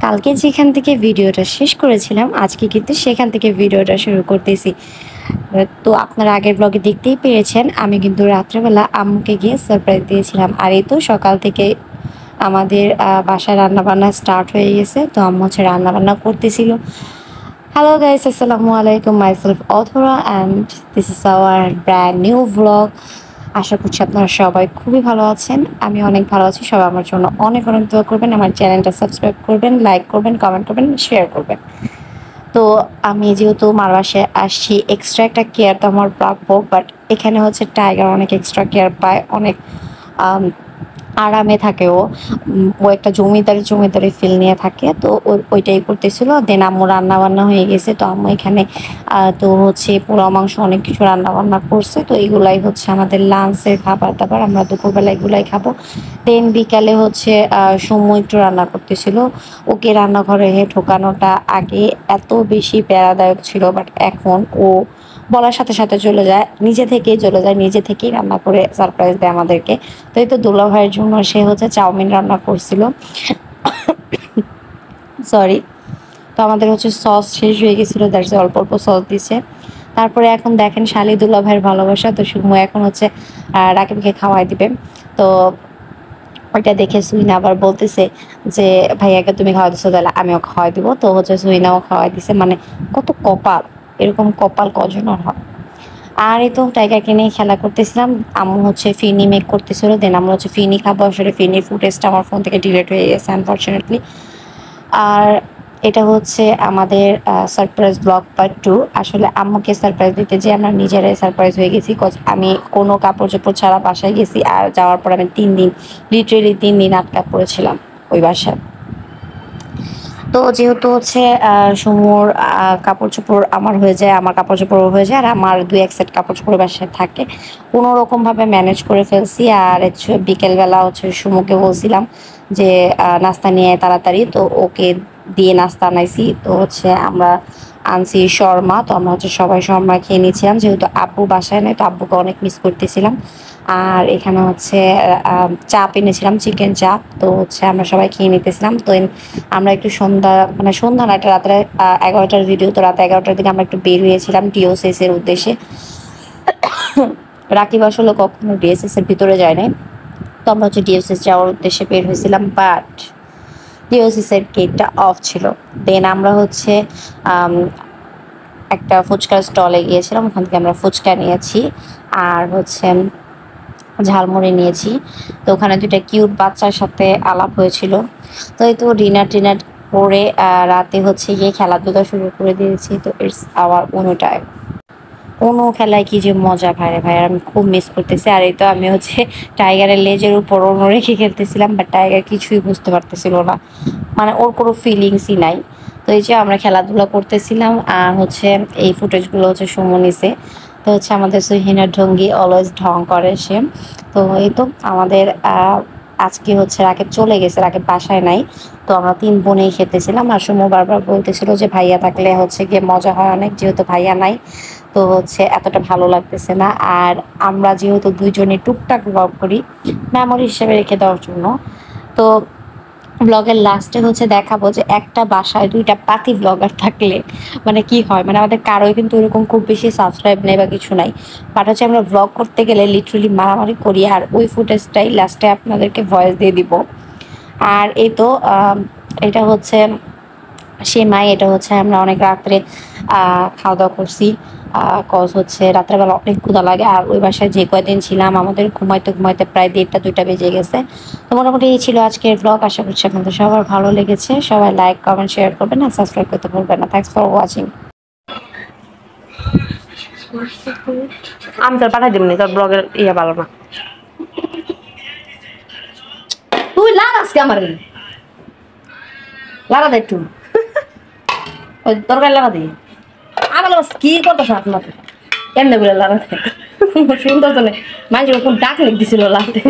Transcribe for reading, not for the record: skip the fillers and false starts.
কালকে যেখান থেকে ভিডিওটা শেষ করেছিলাম আজকে কিন্তু সেখান থেকে ভিডিওটা শুরু করতেছি। তো আপনারা আগের ব্লগে দেখতেই পেরেছেন আমি কিন্তু রাত্রেবেলা আম্মুকে গিয়ে সারপ্রাইজ দিয়েছিলাম। আর এই তো সকাল থেকে আমাদের বাসায় রান্নাবান্না স্টার্ট হয়ে গেছে। তো আম্মু হচ্ছে রান্নাবান্না করতেছিল। হ্যালো গাইস, আসসালামু আলাইকুম, myself Athora and this is our brand new blog. আশা করছি আপনারা সবাই খুবই ভালো আছেন। আমি অনেক ভালো আছি। সবাই আমার জন্য অনেক অনেক দোয়া করবেন, আমার চ্যানেলটা সাবস্ক্রাইব করবেন, লাইক করবেন, কমেন্ট করবেন, শেয়ার করবেন। তো আমি যেহেতু মার বাসায় আসছি, এক্সট্রা একটা কেয়ার তো আমার প্রাপ্য, বাট এখানে হচ্ছে টাইগার অনেক এক্সট্রা কেয়ার পায়, অনেক আরামে থাকে। ও একটা জমিদারি ফিল নিয়ে থাকে। তো ওইটাই করতেছিল। দেন আম্মু রান্না বান্না হয়ে গেছে। তো আম্মু এখানে তো হচ্ছে পোলাও মাংস অনেক কিছু রান্না বান্না করছে। তো এগুলাই হচ্ছে আমাদের লাঞ্চের খাবার দাবার, আমরা দুপুরবেলা এগুলাই খাবো। দেন বিকালে হচ্ছে সময় একটু রান্না করতেছিল। ওকে রান্নাঘরে ঢোকানোটা আগে এত বেশি প্যারাদায়ক ছিল, বাট এখন ও বলার সাথে সাথে চলে যায়, নিজে থেকেই রান্না করে সারপ্রাইজ দেয় আমাদেরকে। তো এই তো দুলা ভাইয়ের জন্য সে হচ্ছে চাউমিন রান্না করছিল, সরি। তো আমাদের হচ্ছে সস শেষ হয়ে গেছিলো, দ্যাটস অল্প অল্প সস দিছে। তারপরে এখন দেখেন শালি দুলা ভাইয়ের ভালোবাসা। তো সুমু এখন হচ্ছে রাকিবকে খাওয়াই দিবে। তো ওইটা দেখে সুইনা আবার বলতেছে যে ভাইয়াকে তুমি খাওয়াই দিছো, তাহলে আমিও খাওয়াই দিব। তো হচ্ছে সুইনাও খাওয়াই দিছে। মানে কত কপাল, এরকম কপাল কজনের হয়। আর এই তো টাইগারকে নিয়ে খেলা করতেছিলাম। আম্মু হচ্ছে ফিনি মেক করতেছিল। দেন আমরা হচ্ছে ফিনি খাবো। আসলে ফিনির ফুটেজটা আমার ফোন থেকে ডিলিট হয়ে গেছে আনফর্চুনেটলি। আর এটা হচ্ছে আমাদের সারপ্রাইজ ব্লগ পার্ট 2। আসলে আম্মুকে সারপ্রাইজ দিতে যে আমরা নিজেরাই সারপ্রাইজ হয়ে গেছি। আমি কোনো কাপড় চোপড় ছাড়া বাসায় গেছি। আর যাওয়ার পর আমি 3 দিন, লিটারেলি 3 দিন আটকা পড়েছিলাম ওই বাসায়। তো যেহেতু হচ্ছে সুমুর কাপড় চোপড় আমার হয়ে যায়, আমার কাপড় চোপড় হয়ে যায়, আর আমার 2-1 সেট কাপড় চোপড় বাসায় থাকে, কোনো রকমভাবে ম্যানেজ করে ফেলছি। আর হচ্ছে বিকেলবেলা হচ্ছে সুমুকে বলছিলাম যে নাস্তা নিয়ে তাড়াতাড়ি। তো ওকে দিয়ে নাস্তা আনাইছি। তো হচ্ছে আমরা আনছি শর্মা। তো আমরা হচ্ছে সবাই শর্মা খেয়ে নিয়েছিলাম, যেহেতু আব্বু বাসায় নেই। তো আব্বুকে অনেক মিস করতেছিলাম। আর এখানে হচ্ছে চাপ এনেছিলাম, চিকেন চাপ। তো হচ্ছে আমরা সবাই খেয়ে নিতেছিলাম। তো আমরা একটু সন্ধ্যা না, এটা রাত্রে 11টার ভিডিও। তো রাত 11টার দিকে আমরা একটু বের হয়েছিলাম ডিওসিস এর উদ্দেশ্যে। রাকিব আসলে কখনো ডিএসএস এর ভিতরে যায় নাই। তো আমরা হচ্ছে ডিওসিস যাওয়ার উদ্দেশ্যে বের হয়েছিলাম, বাট ডিওসিস এর গেটটা অফ ছিল। দেন আমরা হচ্ছে একটা ফুচকার স্টলে গিয়েছিলাম, ওখান থেকে আমরা ফুচকা নিয়েছি আর হচ্ছে ঝালমুড়ি নিয়েছি। তো ওখানে 2টা কিউট বাচ্চার সাথে আলাপ হয়েছিল। তো এই তো ডিনার টিনার করে রাতে হচ্ছে গিয়ে খেলাধুলা শুরু করে দিয়েছি। তো ইটস আওয়ার টাইম। কোনো খেলায় কি যে মজা ভাই রে ভাই, আমি খুব মিস করতেছি। আর এই তো আমি হচ্ছে টাইগারের লেজের উপর অন্য রেখে খেলতেছিলাম, বাট টাইগার কিছুই বুঝতে পারতেছিল না, মানে ওর কোনো ফিলিংসই নাই। তো এই যে আমরা খেলাধুলা করতেছিলাম আর হচ্ছে এই ফুটেজগুলো হচ্ছে সুমু নিছে। তো হচ্ছে আমাদের সুহিনার ঢঙ্গি অলওয়েজ ঢং করে সে। তো এই তো আমাদের আজকে হচ্ছে রাকিব চলে গেছে, রাকিব বাসায় নাই। তো আমরা 3 বোনেই খেতেছিলাম। আর সুমু বারবার বলতেছিল যে ভাইয়া থাকলে হচ্ছে গিয়ে মজা হয় অনেক, যেহেতু ভাইয়া নাই তো হচ্ছে এতটা ভালো লাগতেছে না। আর আমরা যেহেতু 2জনই টুকটাক ব্লগ করি, মেমোরি হিসেবে রেখে দেওয়ার জন্য। তো ব্লগের লাস্টে হচ্ছে দেখাবো যে একটা বাসায় 2টা পাতি ব্লগার থাকলে মানে কি হয়। মানে আমাদের কারোই কিন্তু এরকম খুব বেশি সাবস্ক্রাইব নেই বা কিছু নাই, বাট হচ্ছে আমরা ব্লগ করতে গেলে লিটারালি মারামারি করি। আর ওই ফুটেজটাই লাস্টে আপনাদেরকে ভয়েস দিয়ে দিব। আর এই তো এটা হচ্ছে সেমাই। এটা হচ্ছে আমরা অনেক রাত্রে খাওয়া দাওয়া করছি, কজ হচ্ছে রাত্রেবেলা অনেক ক্ষুধা লাগে। আর ওই বাসায় যে কয়দিন ছিলাম আমাদের ঘুমাইতে ঘুমাইতে প্রায় 1:30-2টা বেজে গেছে। তো মোটামুটি এই ছিল আজকের ব্লগ। আশা করছি আপনাদের সবার ভালো লেগেছে। সবাই লাইক কমেন্ট শেয়ার করবেন আর সাবস্ক্রাইব করতে ভুলবেন না। Thanks for watching. আমি তোর পাঠাই দিবনি, তোর ব্লগের ইয়ে ভালো না। তুই লাগাস কে আমার লাগা দে একটু, ওই তরকারি লাগা দিই। আমার কি করতেছ আপনার কেমনে বলে লাগা দে সুন্দর তো নেই। মানুষ ওরকম ডাক লিখ দিছিল লাগতে।